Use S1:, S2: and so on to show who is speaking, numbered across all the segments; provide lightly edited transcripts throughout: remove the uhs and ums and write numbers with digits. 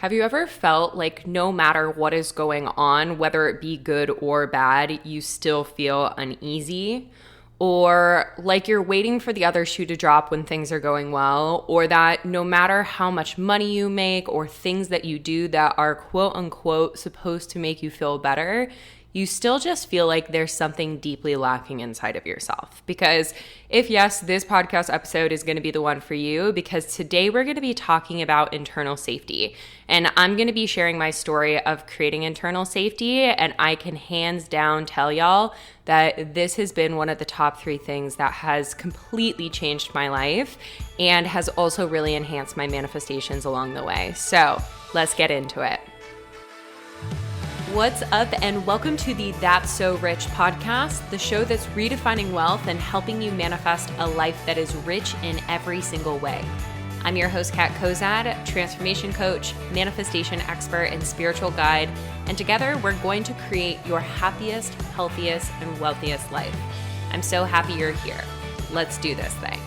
S1: Have you ever felt like no matter what is going on, whether it be good or bad, you still feel uneasy? Or like you're waiting for the other shoe to drop when things are going well, or that no matter how much money you make or things that you do that are quote unquote supposed to make you feel better, you still just feel like there's something deeply lacking inside of yourself. Because if yes, this podcast episode is going to be the one for you, because today we're going to be talking about internal safety. And I'm going to be sharing my story of creating internal safety. And I can hands down tell y'all that this has been one of the top 3 things that has completely changed my life and has also really enhanced my manifestations along the way. So let's get into it. What's up, and welcome to the That's So Rich podcast, the show that's redefining wealth and helping you manifest a life that is rich in every single way. I'm your host, Kat Kozad, transformation coach, manifestation expert, and spiritual guide, and together we're going to create your happiest, healthiest, and wealthiest life. I'm so happy you're here. Let's do this thing.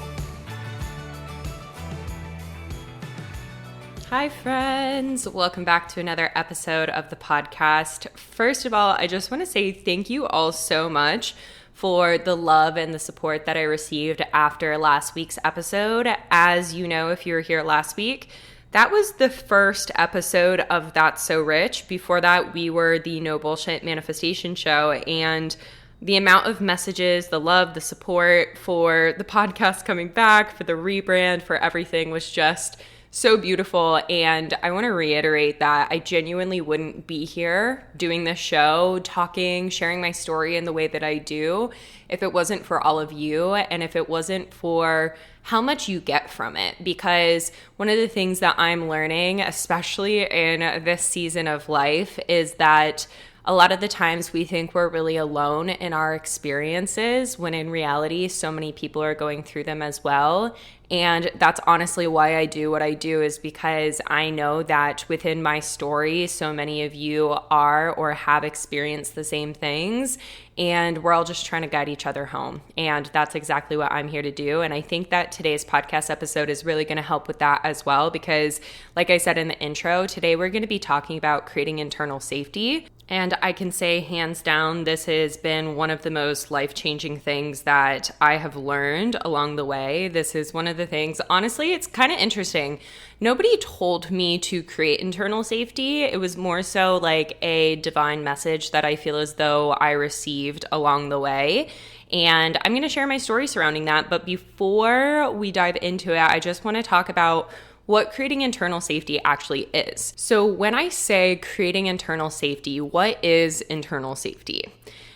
S1: Hi, friends. Welcome back to another episode of the podcast. First of all, I just want to say thank you all so much for the love and the support that I received after last week's episode. As you know, if you were here last week, that was the first episode of That's So Rich. Before that, we were the No Bullshit Manifestation Show, and the amount of messages, the love, the support for the podcast coming back, for the rebrand, for everything was just so beautiful. And I want to reiterate that I genuinely wouldn't be here doing this show, talking, sharing my story in the way that I do if it wasn't for all of you and if it wasn't for how much you get from it. Because one of the things that I'm learning, especially in this season of life, is that a lot of the times we think we're really alone in our experiences when in reality, so many people are going through them as well. And that's honestly why I do what I do, is because I know that within my story, so many of you are or have experienced the same things, and we're all just trying to guide each other home. And that's exactly what I'm here to do. And I think that today's podcast episode is really going to help with that as well, because like I said in the intro, today we're going to be talking about creating internal safety. And I can say hands down, this has been one of the most life-changing things that I have learned along the way. This is one of the things, honestly, it's kind of interesting. Nobody told me to create internal safety. It was more so like a divine message that I feel as though I received along the way. And I'm going to share my story surrounding that. But before we dive into it, I just want to talk about what creating internal safety actually is. So when I say creating internal safety, what is internal safety?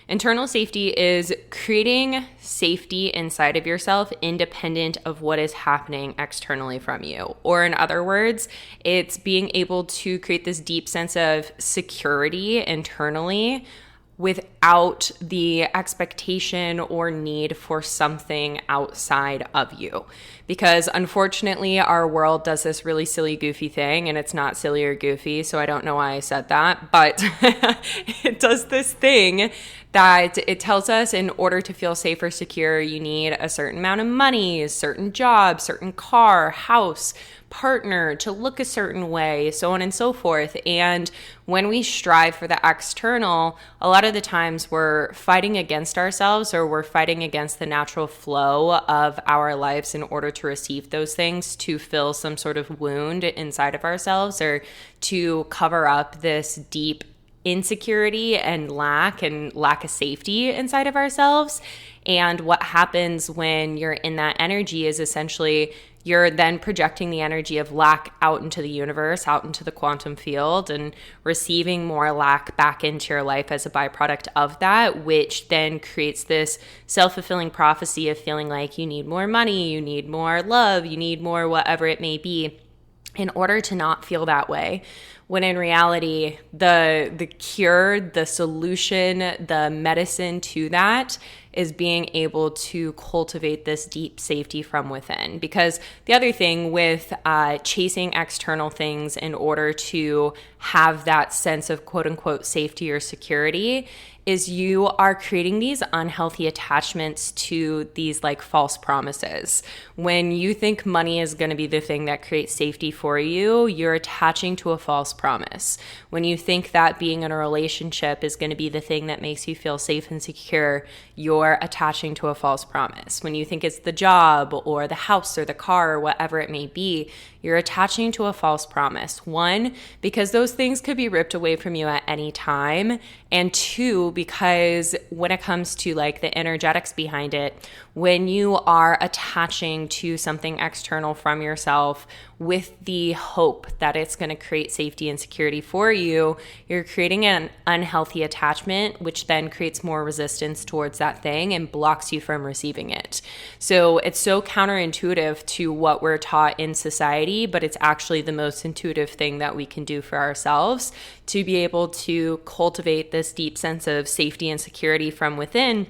S1: Internal safety is creating safety inside of yourself independent of what is happening externally from you. Or in other words, it's being able to create this deep sense of security internally without the expectation or need for something outside of you. Because unfortunately, our world does this really silly, goofy thing, and it's not silly or goofy, so I don't know why I said that, but it does this thing that it tells us in order to feel safe or secure, you need a certain amount of money, a certain job, certain car, house, partner, to look a certain way, so on and so forth. And when we strive for the external, a lot of the times we're fighting against ourselves, or we're fighting against the natural flow of our lives in order to receive those things, to fill some sort of wound inside of ourselves, or to cover up this deep insecurity and lack of safety inside of ourselves. And what happens when you're in that energy is essentially you're then projecting the energy of lack out into the universe, out into the quantum field, and receiving more lack back into your life as a byproduct of that, which then creates this self-fulfilling prophecy of feeling like you need more money, you need more love, you need more whatever it may be. In order to not feel that way, when in reality, the cure, the solution, the medicine to that is being able to cultivate this deep safety from within. Because the other thing with chasing external things in order to have that sense of quote unquote safety or security is you are creating these unhealthy attachments to these like false promises. When you think money is going to be the thing that creates safety for you, you're attaching to a false promise. When you think that being in a relationship is going to be the thing that makes you feel safe and secure, you're attaching to a false promise. When you think it's the job or the house or the car or whatever it may be, you're attaching to a false promise. One, because those things could be ripped away from you at any time. And two, because when it comes to like the energetics behind it, when you are attaching to something external from yourself with the hope that it's going to create safety and security for you, you're creating an unhealthy attachment, which then creates more resistance towards that thing and blocks you from receiving it. So it's so counterintuitive to what we're taught in society, but it's actually the most intuitive thing that we can do for ourselves to be able to cultivate this deep sense of safety and security from within.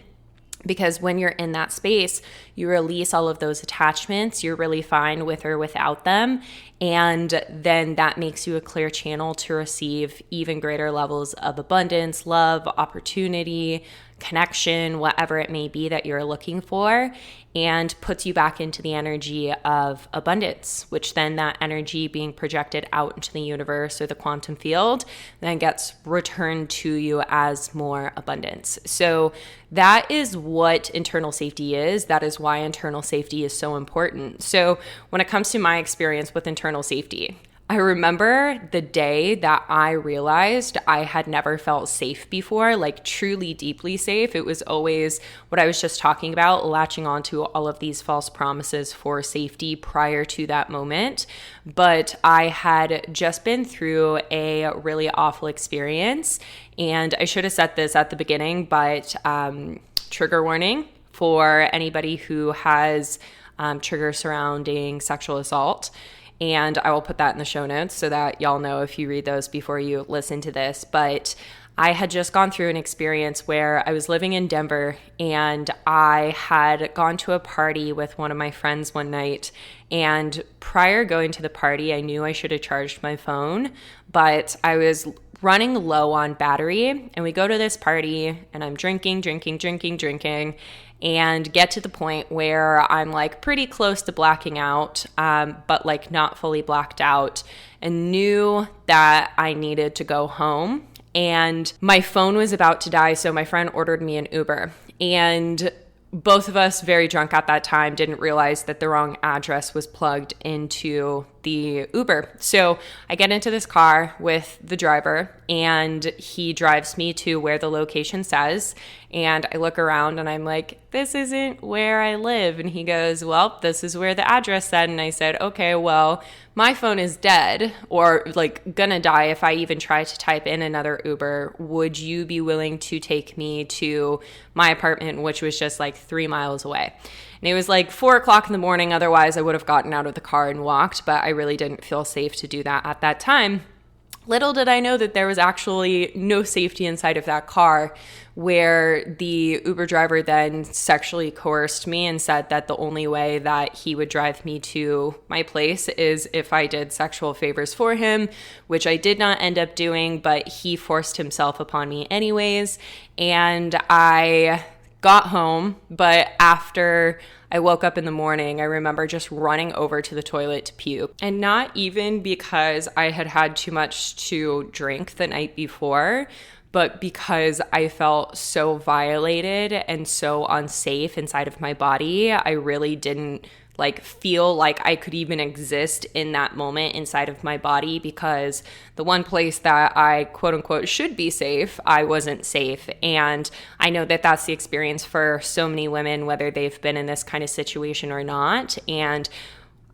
S1: Because when you're in that space, you release all of those attachments. You're really fine with or without them. And then that makes you a clear channel to receive even greater levels of abundance, love, opportunity, connection, whatever it may be that you're looking for, and puts you back into the energy of abundance, which then that energy being projected out into the universe or the quantum field then gets returned to you as more abundance. So that is what internal safety is. That is why internal safety is so important. So when it comes to my experience with internal safety, I remember the day that I realized I had never felt safe before, like truly deeply safe. It was always what I was just talking about, latching onto all of these false promises for safety prior to that moment. But I had just been through a really awful experience. And I should have said this at the beginning, but trigger warning for anybody who has triggers surrounding sexual assault. And I will put that in the show notes so that y'all know if you read those before you listen to this. But I had just gone through an experience where I was living in Denver and I had gone to a party with one of my friends one night. And prior going to the party, I knew I should have charged my phone, but I was running low on battery. And we go to this party and I'm drinking, and get to the point where I'm like pretty close to blacking out, but like not fully blacked out, and knew that I needed to go home. And my phone was about to die, so my friend ordered me an Uber. And both of us, very drunk at that time, didn't realize that the wrong address was plugged into the Uber. So I get into this car with the driver and he drives me to where the location says. And I look around and I'm like, this isn't where I live. And he goes, well, this is where the address said. And I said, okay, well, my phone is dead or like gonna die if I even try to type in another Uber. Would you be willing to take me to my apartment, which was just like 3 miles away? And it was like 4 o'clock in the morning. Otherwise, I would have gotten out of the car and walked, but I really didn't feel safe to do that at that time. Little did I know that there was actually no safety inside of that car, where the Uber driver then sexually coerced me and said that the only way that he would drive me to my place is if I did sexual favors for him, which I did not end up doing, but he forced himself upon me anyways. And I got home, but after I woke up in the morning, I remember just running over to the toilet to puke. And not even because I had had too much to drink the night before, but because I felt so violated and so unsafe inside of my body. I really didn't feel like I could even exist in that moment inside of my body, because the one place that I quote unquote should be safe, I wasn't safe. And I know that that's the experience for so many women, whether they've been in this kind of situation or not. And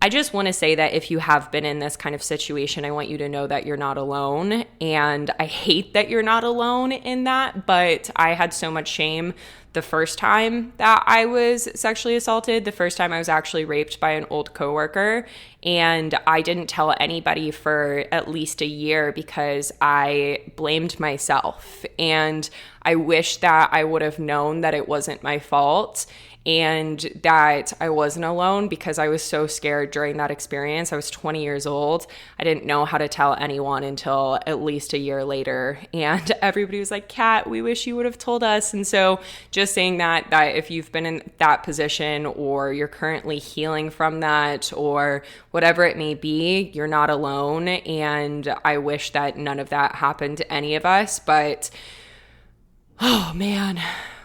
S1: I just want to say that if you have been in this kind of situation, I want you to know that you're not alone. And I hate that you're not alone in that, but I had so much shame the first time that I was sexually assaulted, the first time I was actually raped by an old coworker. And I didn't tell anybody for at least a year because I blamed myself. And I wish that I would have known that it wasn't my fault and that I wasn't alone, because I was so scared during that experience. I was 20 years old. I didn't know how to tell anyone until at least a year later. And everybody was like, Kat, we wish you would have told us. And so just saying that if you've been in that position or you're currently healing from that or whatever it may be, you're not alone. And I wish that none of that happened to any of us. But oh man,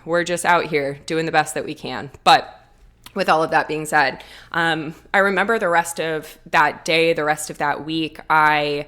S1: we're just out here doing the best that we can. But with all of that being said, I remember the rest of that day, the rest of that week, I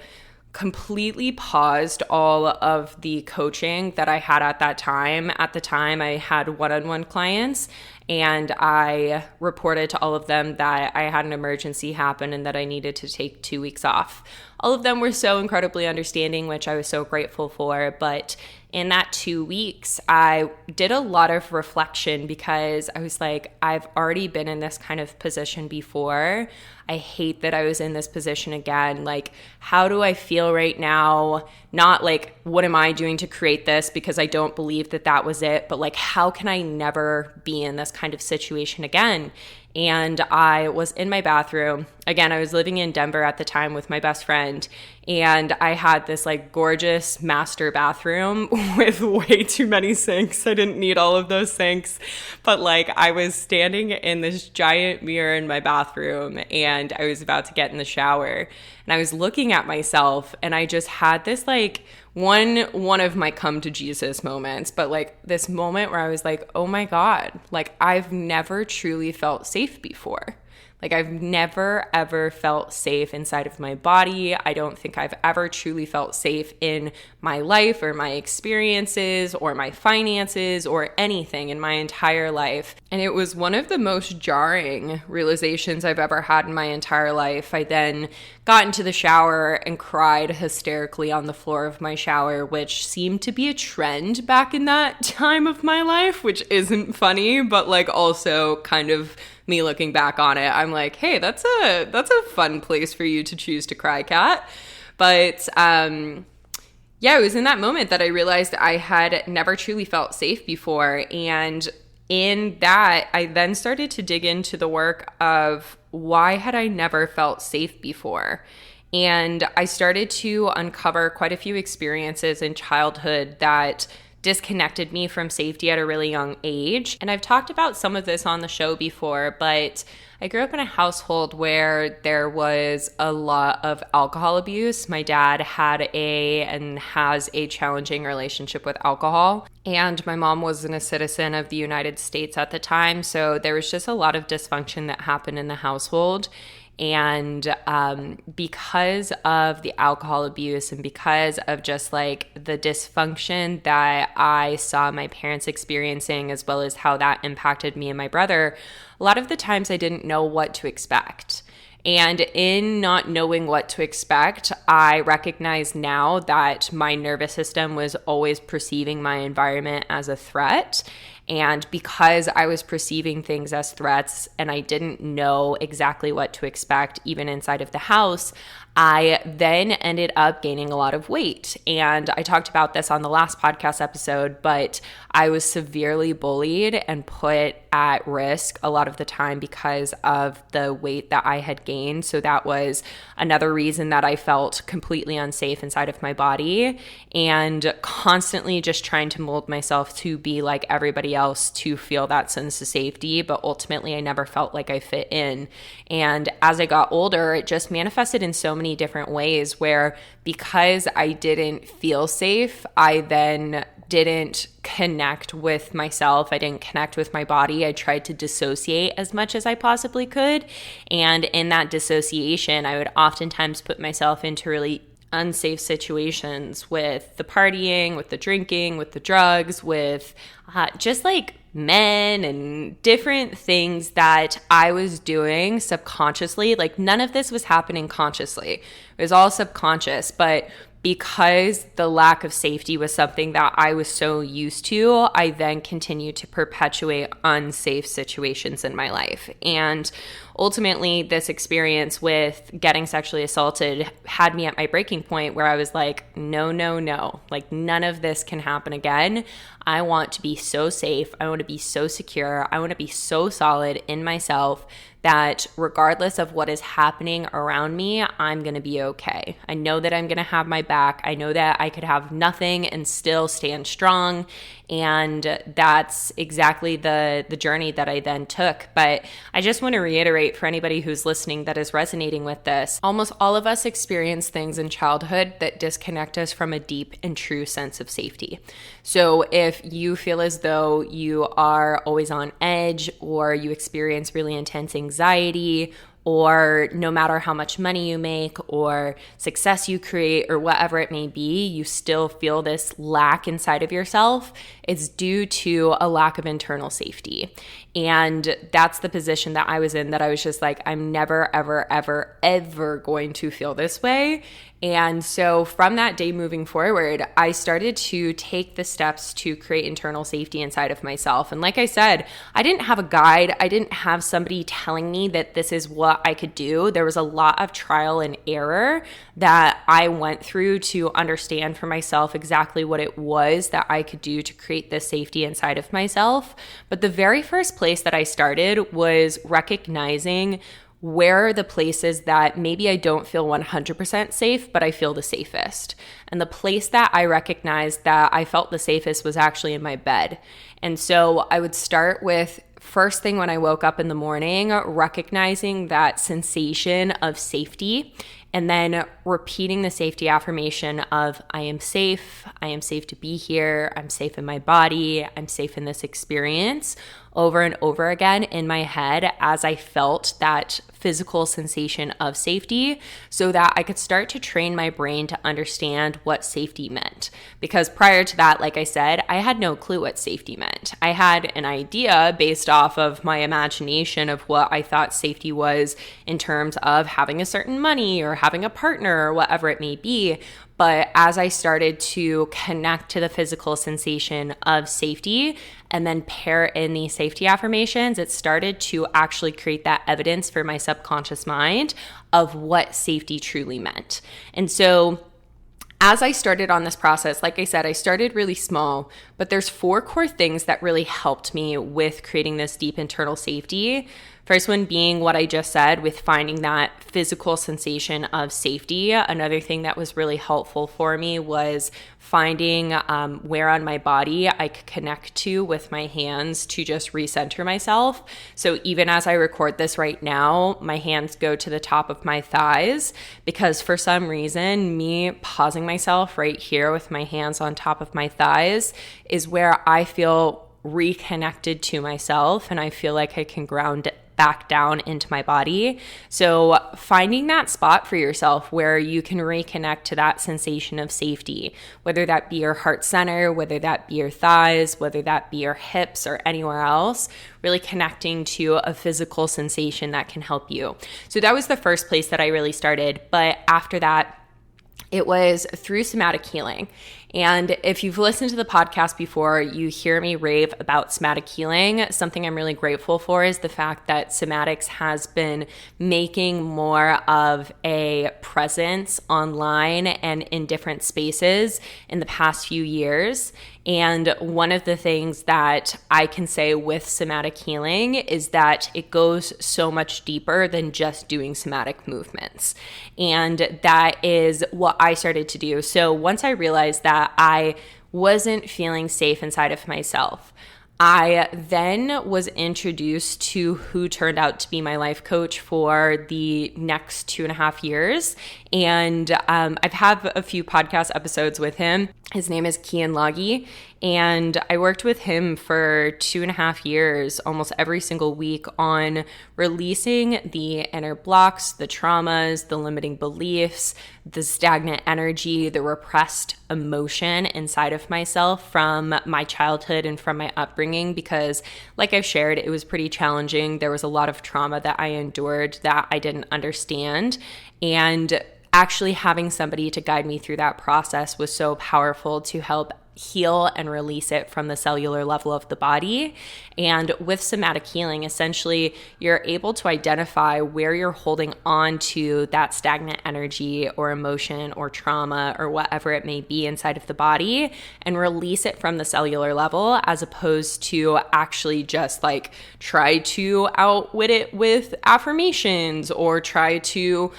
S1: completely paused all of the coaching that I had at that time. At the time, I had one-on-one clients, and I reported to all of them that I had an emergency happen and that I needed to take 2 weeks off. All of them were so incredibly understanding, which I was so grateful for. But in that 2 weeks, I did a lot of reflection because I was like, I've already been in this kind of position before. I hate that I was in this position again. Like, how do I feel right now? Not like, what am I doing to create this? Because I don't believe that that was it. But like, how can I never be in this kind of situation again? And I was in my bathroom. Again, I was living in Denver at the time with my best friend. And I had this like gorgeous master bathroom with way too many sinks. I didn't need all of those sinks. But like, I was standing in this giant mirror in my bathroom and I was about to get in the shower. And I was looking at myself and I just had this like one of my come to Jesus moments, but like this moment where I was like, oh my God, like I've never truly felt safe before. Like I've never, ever felt safe inside of my body. I don't think I've ever truly felt safe in my life or my experiences or my finances or anything in my entire life. And it was one of the most jarring realizations I've ever had in my entire life. I then got into the shower and cried hysterically on the floor of my shower, which seemed to be a trend back in that time of my life, which isn't funny, but like also kind of me looking back on it, I'm like, hey, that's a fun place for you to choose to cry, Kat. But yeah, it was in that moment that I realized I had never truly felt safe before. And in that, I then started to dig into the work of why had I never felt safe before? And I started to uncover quite a few experiences in childhood that disconnected me from safety at a really young age. And I've talked about some of this on the show before, but I grew up in a household where there was a lot of alcohol abuse. My dad had and has a challenging relationship with alcohol. And my mom wasn't a citizen of the United States at the time. So there was just a lot of dysfunction that happened in the household. And because of the alcohol abuse and because of just like the dysfunction that I saw my parents experiencing, as well as how that impacted me and my brother, a lot of the times I didn't know what to expect. And in not knowing what to expect, I recognize now that my nervous system was always perceiving my environment as a threat. And because I was perceiving things as threats and I didn't know exactly what to expect, even inside of the house, I then ended up gaining a lot of weight. And I talked about this on the last podcast episode, but I was severely bullied and put at risk a lot of the time because of the weight that I had gained. So that was another reason that I felt completely unsafe inside of my body and constantly just trying to mold myself to be like everybody else to feel that sense of safety. But ultimately, I never felt like I fit in. And as I got older, it just manifested in so many different ways where because I didn't feel safe, I then didn't connect with myself. I didn't connect with my body. I tried to dissociate as much as I possibly could. And in that dissociation, I would oftentimes put myself into really unsafe situations with the partying, with the drinking, with the drugs, with just like men and different things that I was doing subconsciously. Like none of this was happening consciously. It was all subconscious. But because the lack of safety was something that I was so used to, I then continued to perpetuate unsafe situations in my life. And ultimately, this experience with getting sexually assaulted had me at my breaking point where I was like, no, no, no. Like, none of this can happen again. I want to be so safe. I want to be so secure. I want to be so solid in myself that regardless of what is happening around me, I'm going to be okay. I know that I'm going to have my back. I know that I could have nothing and still stand strong. And that's exactly the journey that I then took. But I just want to reiterate for anybody who's listening that is resonating with this, almost all of us experience things in childhood that disconnect us from a deep and true sense of safety. So if you feel as though you are always on edge, or you experience really intense anxiety, or no matter how much money you make or success you create or whatever it may be, you still feel this lack inside of yourself, it's due to a lack of internal safety. And that's the position that I was in, that I was just like, I'm never, ever, ever, ever going to feel this way. And so from that day moving forward, I started to take the steps to create internal safety inside of myself. And like I said, I didn't have a guide. I didn't have somebody telling me that this is what I could do. There was a lot of trial and error that I went through to understand for myself exactly what it was that I could do to create this safety inside of myself. But the very first place that I started was recognizing where are the places that maybe I don't feel 100% safe, but I feel the safest. And the place that I recognized that I felt the safest was actually in my bed. And so I would start with, first thing when I woke up in the morning, recognizing that sensation of safety, and then repeating the safety affirmation of, I am safe to be here, I'm safe in my body, I'm safe in this experience, over and over again in my head as I felt that physical sensation of safety, so that I could start to train my brain to understand what safety meant. Because prior to that, like I said, I had no clue what safety meant. I had an idea based off of my imagination of what I thought safety was in terms of having a certain money or having a partner or whatever it may be. But as I started to connect to the physical sensation of safety and then pair in these safety affirmations, it started to actually create that evidence for my subconscious mind of what safety truly meant. And so as I started on this process, like I said, I started really small, but there's 4 core things that really helped me with creating this deep internal safety. First one being what I just said, with finding that physical sensation of safety. Another thing that was really helpful for me was finding where on my body I could connect to with my hands to just recenter myself. So even as I record this right now, my hands go to the top of my thighs, because for some reason, me pausing myself right here with my hands on top of my thighs is where I feel reconnected to myself, and I feel like I can ground back down into my body. So finding that spot for yourself where you can reconnect to that sensation of safety, whether that be your heart center, whether that be your thighs, whether that be your hips or anywhere else, really connecting to a physical sensation that can help you. So that was the first place that I really started. But after that, it was through somatic healing. And if you've listened to the podcast before, you hear me rave about somatic healing. Something I'm really grateful for is the fact that somatics has been making more of a presence online and in different spaces in the past few years. And one of the things that I can say with somatic healing is that it goes so much deeper than just doing somatic movements. And that is what I started to do. So once I realized that I wasn't feeling safe inside of myself, I then was introduced to who turned out to be my life coach for the next 2.5 years. And I've had a few podcast episodes with him. His name is Kian Lagi, and I worked with him for 2.5 years, almost every single week, on releasing the inner blocks, the traumas, the limiting beliefs, the stagnant energy, the repressed emotion inside of myself from my childhood and from my upbringing, because like I've shared, it was pretty challenging. There was a lot of trauma that I endured that I didn't understand. And actually having somebody to guide me through that process was so powerful to help heal and release it from the cellular level of the body. And with somatic healing, essentially, you're able to identify where you're holding on to that stagnant energy or emotion or trauma or whatever it may be inside of the body and release it from the cellular level, as opposed to actually just like try to outwit it with affirmations or try to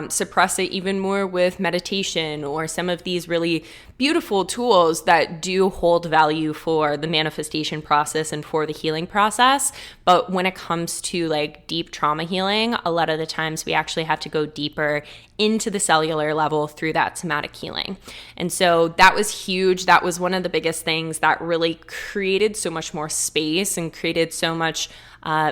S1: suppress it even more with meditation or some of these really beautiful tools that do hold value for the manifestation process and for the healing process. But when it comes to like deep trauma healing, a lot of the times we actually have to go deeper into the cellular level through that somatic healing. And so that was huge. That was one of the biggest things that really created so much more space and created so much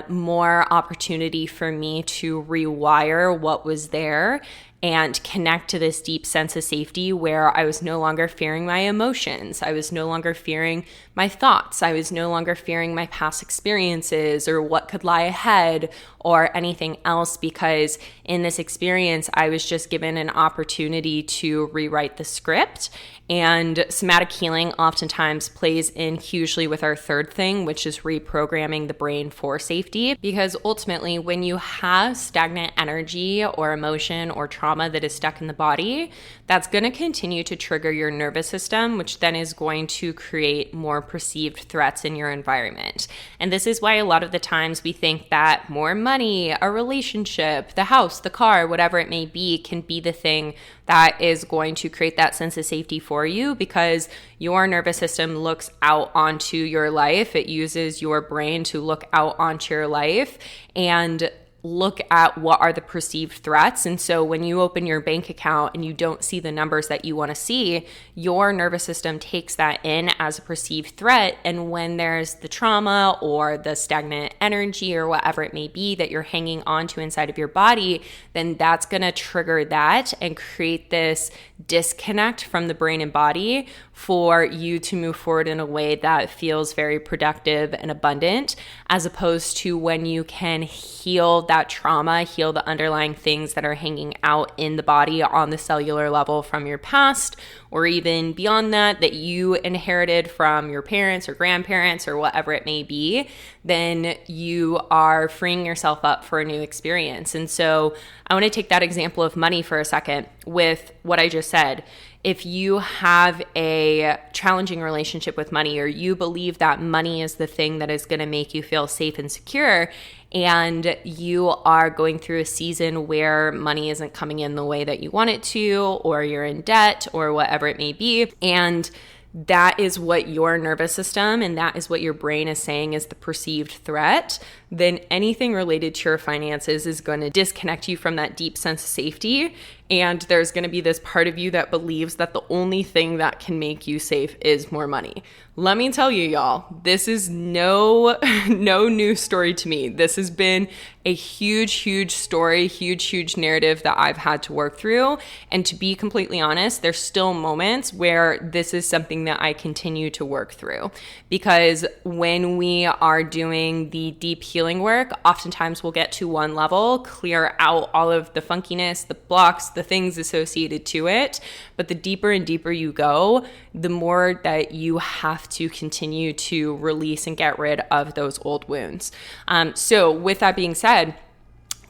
S1: more opportunity for me to rewire what was there and connect to this deep sense of safety where I was no longer fearing my emotions. I was no longer fearing my thoughts. I was no longer fearing my past experiences or what could lie ahead or anything else, because in this experience, I was just given an opportunity to rewrite the script. And somatic healing oftentimes plays in hugely with our third thing, which is reprogramming the brain for safety. Because ultimately, when you have stagnant energy or emotion or trauma that is stuck in the body, that's going to continue to trigger your nervous system, which then is going to create more perceived threats in your environment. And this is why a lot of the times we think that more money, a relationship, the house, the car, whatever it may be, can be the thing that is going to create that sense of safety for you, because your nervous system looks out onto your life. It uses your brain to look out onto your life and look at what are the perceived threats. And so when you open your bank account and you don't see the numbers that you want to see, your nervous system takes that in as a perceived threat. And when there's the trauma or the stagnant energy or whatever it may be that you're hanging on to inside of your body, then that's going to trigger that and create this disconnect from the brain and body for you to move forward in a way that feels very productive and abundant, as opposed to when you can heal that trauma, heal the underlying things that are hanging out in the body on the cellular level from your past, or even beyond that, that you inherited from your parents or grandparents or whatever it may be, then you are freeing yourself up for a new experience. And so I want to take that example of money for a second with what I just said. If you have a challenging relationship with money, or you believe that money is the thing that is going to make you feel safe and secure, and you are going through a season where money isn't coming in the way that you want it to, or you're in debt or whatever it may be, and that is what your nervous system and that is what your brain is saying is the perceived threat, then anything related to your finances is going to disconnect you from that deep sense of safety. And there's going to be this part of you that believes that the only thing that can make you safe is more money. Let me tell you, y'all, this is no new story to me. This has been a huge story, huge narrative that I've had to work through. And to be completely honest, there's still moments where this is something that I continue to work through. Because when we are doing the deep healing work, oftentimes we'll get to one level, clear out all of the funkiness, the blocks, the things associated to it. But the deeper and deeper you go, the more that you have to continue to release and get rid of those old wounds. So with that being said,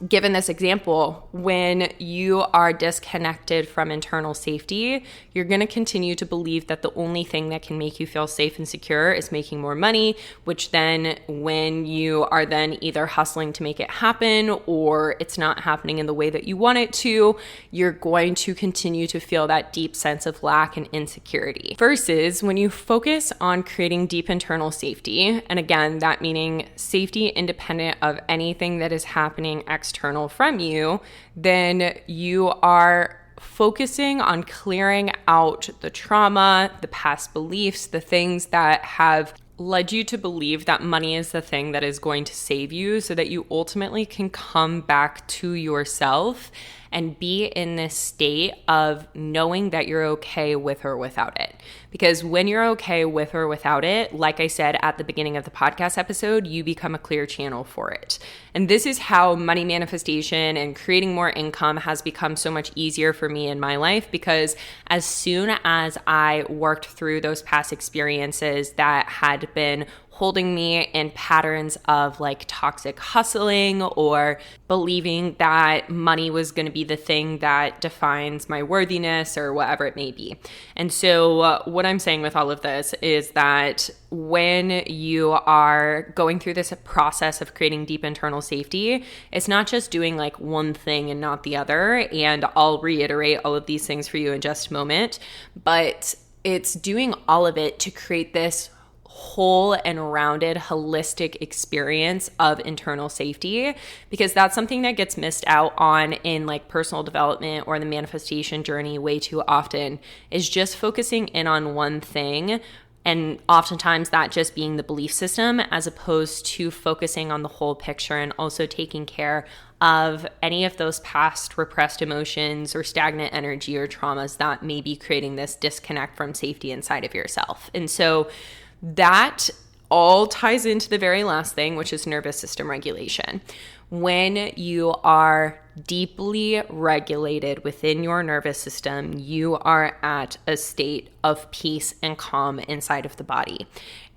S1: given this example, when you are disconnected from internal safety, you're going to continue to believe that the only thing that can make you feel safe and secure is making more money, which then when you are then either hustling to make it happen or it's not happening in the way that you want it to, you're going to continue to feel that deep sense of lack and insecurity. Versus when you focus on creating deep internal safety, and again, that meaning safety independent of anything that is happening external from you, then you are focusing on clearing out the trauma, the past beliefs, the things that have led you to believe that money is the thing that is going to save you, so that you ultimately can come back to yourself and be in this state of knowing that you're okay with or without it. Because when you're okay with or without it, like I said at the beginning of the podcast episode, you become a clear channel for it. And this is how money manifestation and creating more income has become so much easier for me in my life, because as soon as I worked through those past experiences that had been holding me in patterns of like toxic hustling or believing that money was going to be the thing that defines my worthiness or whatever it may be. And so what I'm saying with all of this is that when you are going through this process of creating deep internal safety, it's not just doing like one thing and not the other. And I'll reiterate all of these things for you in just a moment, but it's doing all of it to create this whole and rounded holistic experience of internal safety, because that's something that gets missed out on in like personal development or the manifestation journey way too often, is just focusing in on one thing. And oftentimes that just being the belief system, as opposed to focusing on the whole picture and also taking care of any of those past repressed emotions or stagnant energy or traumas that may be creating this disconnect from safety inside of yourself. And so that all ties into the very last thing, which is nervous system regulation. When you are deeply regulated within your nervous system, you are at a state of peace and calm inside of the body.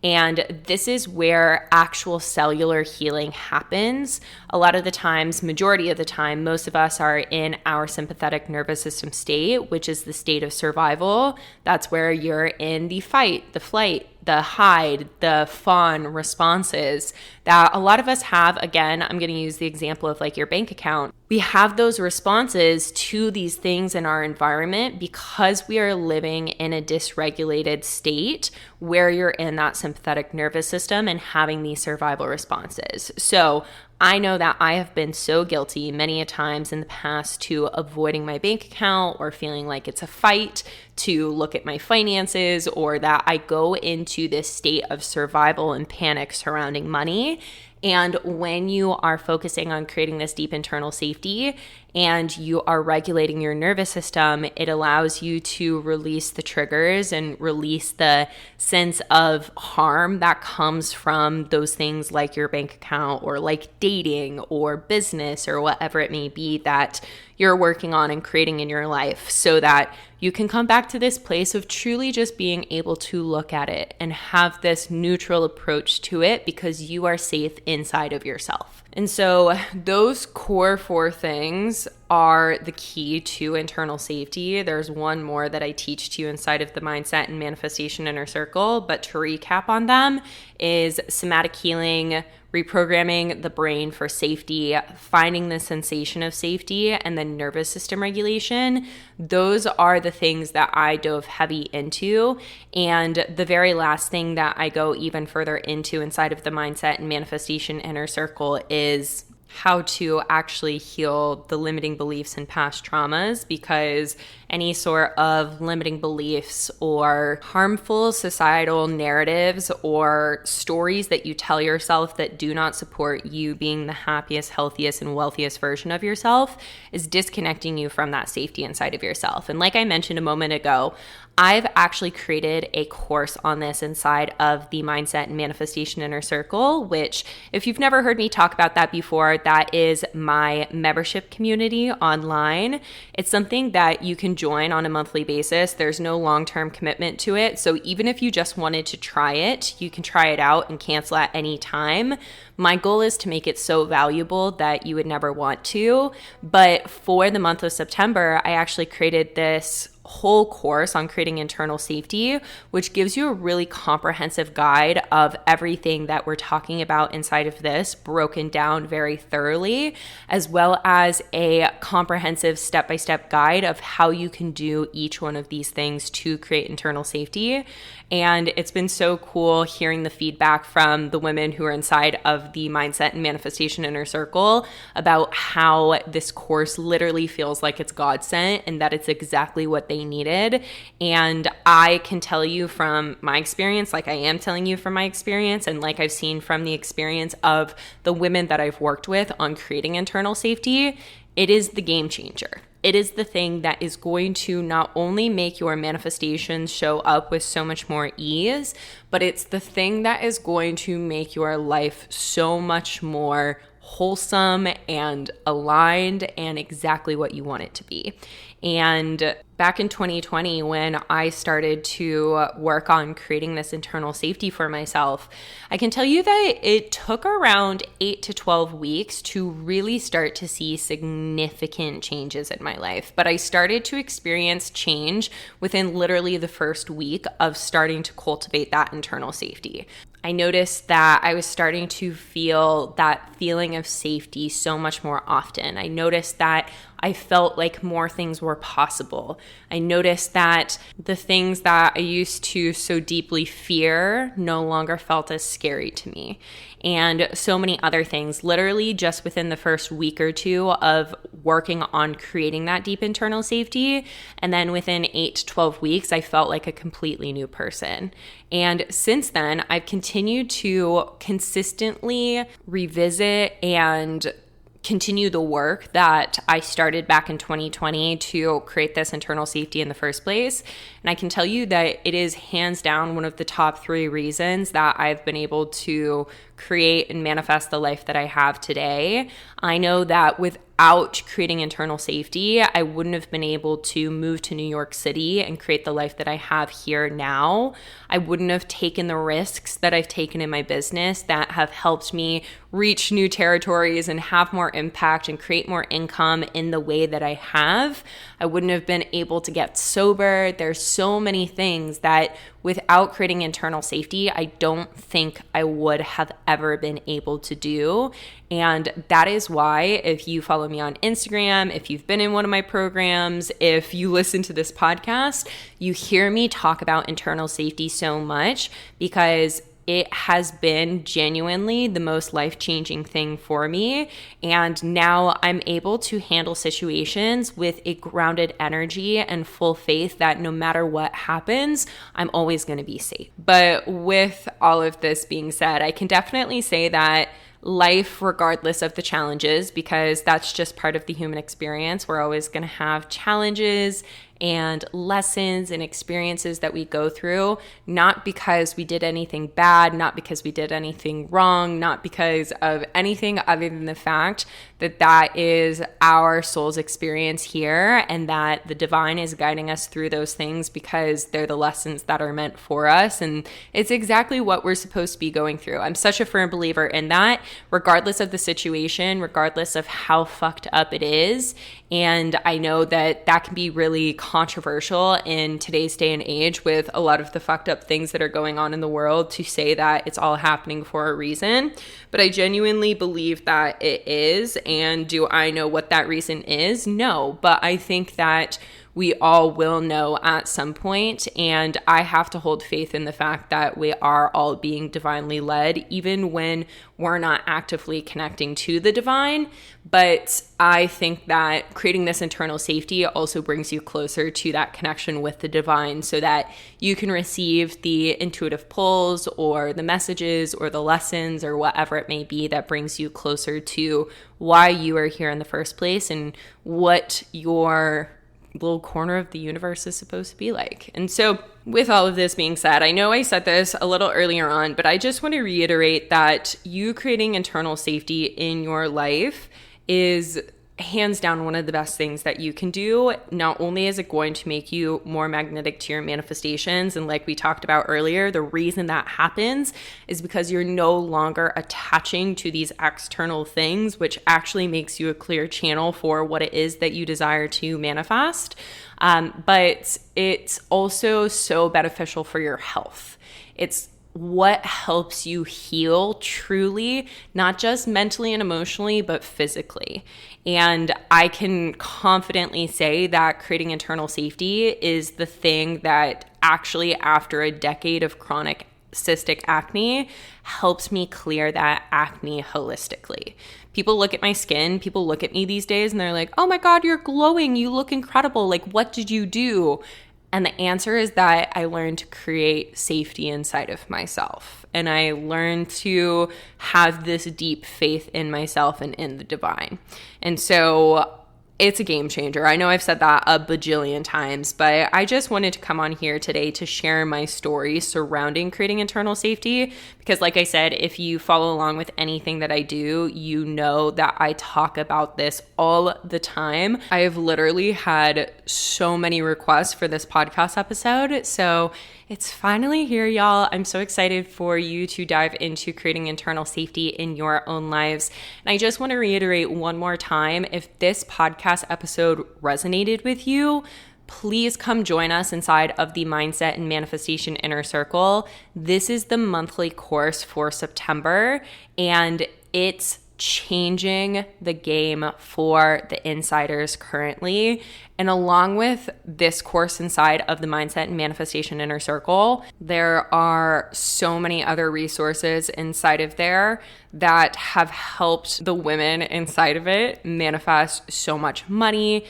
S1: And this is where actual cellular healing happens. A lot of the times, majority of the time, most of us are in our sympathetic nervous system state, which is the state of survival. That's where you're in the fight, the flight, the hide, the fawn responses that a lot of us have. Again, I'm going to use the example of like your bank account. We have those responses to these things in our environment because we are living in a dysregulated state where you're in that sympathetic nervous system and having these survival responses. So I know that I have been so guilty many a times in the past to avoiding my bank account or feeling like it's a fight to look at my finances, or that I go into this state of survival and panic surrounding money. And when you are focusing on creating this deep internal safety and you are regulating your nervous system, it allows you to release the triggers and release the sense of harm that comes from those things like your bank account or like dating or business or whatever it may be that you're working on and creating in your life, so that you can come back to this place of truly just being able to look at it and have this neutral approach to it because you are safe inside of yourself. And so those core 4 things are the key to internal safety. There's one more that I teach to you inside of the Mindset and Manifestation Inner Circle, but to recap on them is somatic healing, reprogramming the brain for safety, finding the sensation of safety, and then nervous system regulation. Those are the things that I dove heavy into. And the very last thing that I go even further into inside of the Mindset and Manifestation Inner Circle is how to actually heal the limiting beliefs and past traumas, because any sort of limiting beliefs or harmful societal narratives or stories that you tell yourself that do not support you being the happiest, healthiest, and wealthiest version of yourself is disconnecting you from that safety inside of yourself. And like I mentioned a moment ago, I've actually created a course on this inside of the Mindset and Manifestation Inner Circle, which if you've never heard me talk about that before, that is my membership community online. It's something that you can join on a monthly basis. There's no long-term commitment to it. So even if you just wanted to try it, you can try it out and cancel at any time. My goal is to make it so valuable that you would never want to. But for the month of September, I actually created this whole course on creating internal safety, which gives you a really comprehensive guide of everything that we're talking about inside of this, broken down very thoroughly, as well as a comprehensive step-by-step guide of how you can do each one of these things to create internal safety. And it's been so cool hearing the feedback from the women who are inside of the Mindset and Manifestation Inner Circle about how this course literally feels like it's God sent and that it's exactly what they needed. And I can tell you from my experience, like I am telling you from my experience, and like I've seen from the experience of the women that I've worked with on creating internal safety, it is the game changer. It is the thing that is going to not only make your manifestations show up with so much more ease, but it's the thing that is going to make your life so much more wholesome and aligned and exactly what you want it to be. And back in 2020, when I started to work on creating this internal safety for myself, I can tell you that it took around 8 to 12 weeks to really start to see significant changes in my life. But I started to experience change within literally the first week of starting to cultivate that internal safety. I noticed that I was starting to feel that feeling of safety so much more often. I noticed that I felt like more things were possible. I noticed that the things that I used to so deeply fear no longer felt as scary to me. And so many other things, literally just within the first week or two of working on creating that deep internal safety. And then within 8 to 12 weeks, I felt like a completely new person. And since then, I've continued to consistently revisit and continue the work that I started back in 2020 to create this internal safety in the first place. And I can tell you that it is hands down one of the top 3 reasons that I've been able to create and manifest the life that I have today. I know that without creating internal safety, I wouldn't have been able to move to New York City and create the life that I have here now. I wouldn't have taken the risks that I've taken in my business that have helped me reach new territories and have more impact and create more income in the way that I have. I wouldn't have been able to get sober. There's so many things that without creating internal safety, I don't think I would have ever been able to do. And that is why, if you follow me on Instagram, if you've been in one of my programs, if you listen to this podcast, you hear me talk about internal safety so much because it has been genuinely the most life-changing thing for me. And now I'm able to handle situations with a grounded energy and full faith that no matter what happens, I'm always going to be safe. But with all of this being said, I can definitely say that life, regardless of the challenges, because that's just part of the human experience, we're always going to have challenges and lessons and experiences that we go through, not because we did anything bad, not because we did anything wrong, not because of anything other than the fact that that is our soul's experience here and that the divine is guiding us through those things because they're the lessons that are meant for us. And it's exactly what we're supposed to be going through. I'm such a firm believer in that, regardless of the situation, regardless of how fucked up it is. And I know that that can be really controversial in today's day and age with a lot of the fucked up things that are going on in the world to say that it's all happening for a reason. But I genuinely believe that it is. And do I know what that reason is? No. But I think that we all will know at some point, and I have to hold faith in the fact that we are all being divinely led, even when we're not actively connecting to the divine. But I think that creating this internal safety also brings you closer to that connection with the divine so that you can receive the intuitive pulls or the messages or the lessons or whatever it may be that brings you closer to why you are here in the first place and what your little corner of the universe is supposed to be like. And so with all of this being said, I know I said this a little earlier on, but I just want to reiterate that you creating internal safety in your life is hands down one of the best things that you can do. Not only is it going to make you more magnetic to your manifestations, and like we talked about earlier, the reason that happens is because you're no longer attaching to these external things, which actually makes you a clear channel for what it is that you desire to manifest. But it's also so beneficial for your health. It's what helps you heal truly, not just mentally and emotionally, but physically. And I can confidently say that creating internal safety is the thing that actually, after a decade of chronic cystic acne, helps me clear that acne holistically. People look at my skin, people look at me these days and they're like, oh my God, you're glowing, you look incredible. Like, what did you do? And the answer is that I learned to create safety inside of myself. And I learned to have this deep faith in myself and in the divine. And so It's a game changer. I know I've said that a bajillion times, but I just wanted to come on here today to share my story surrounding creating internal safety. Because like I said, if you follow along with anything that I do, you know that I talk about this all the time. I have literally had so many requests for this podcast episode. So it's finally here, y'all. I'm so excited for you to dive into creating internal safety in your own lives. And I just want to reiterate one more time, if this podcast episode resonated with you, please come join us inside of the Mindset and Manifestation Inner Circle. This is the monthly course for September, and it's changing the game for the insiders currently. And along with this course inside of the Mindset and Manifestation Inner Circle, there are so many other resources inside of there that have helped the women inside of it manifest so much money,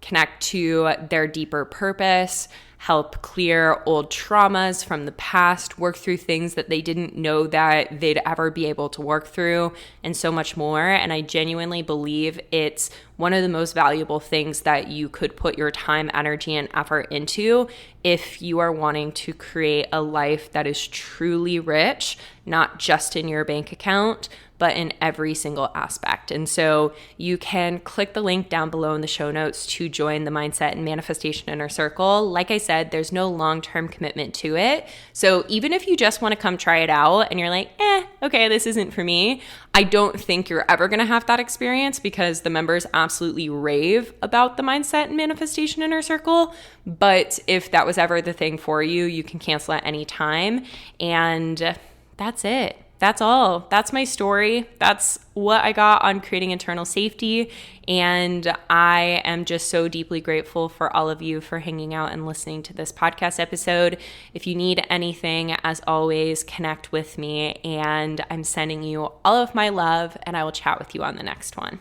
S1: connect to their deeper purpose, help clear old traumas from the past, work through things that they didn't know that they'd ever be able to work through, and so much more. And I genuinely believe it's one of the most valuable things that you could put your time, energy, and effort into if you are wanting to create a life that is truly rich, not just in your bank account, but in every single aspect. And so you can click the link down below in the show notes to join the Mindset and Manifestation Inner Circle. Like I said, there's no long-term commitment to it. So even if you just want to come try it out and you're like, okay, this isn't for me, I don't think you're ever going to have that experience because the members absolutely rave about the Mindset and Manifestation Inner Circle. But if that was ever the thing for you, you can cancel at any time. And that's it. That's all. That's my story. That's what I got on creating internal safety. And I am just so deeply grateful for all of you for hanging out and listening to this podcast episode. If you need anything, as always, connect with me. And I'm sending you all of my love, and I will chat with you on the next one.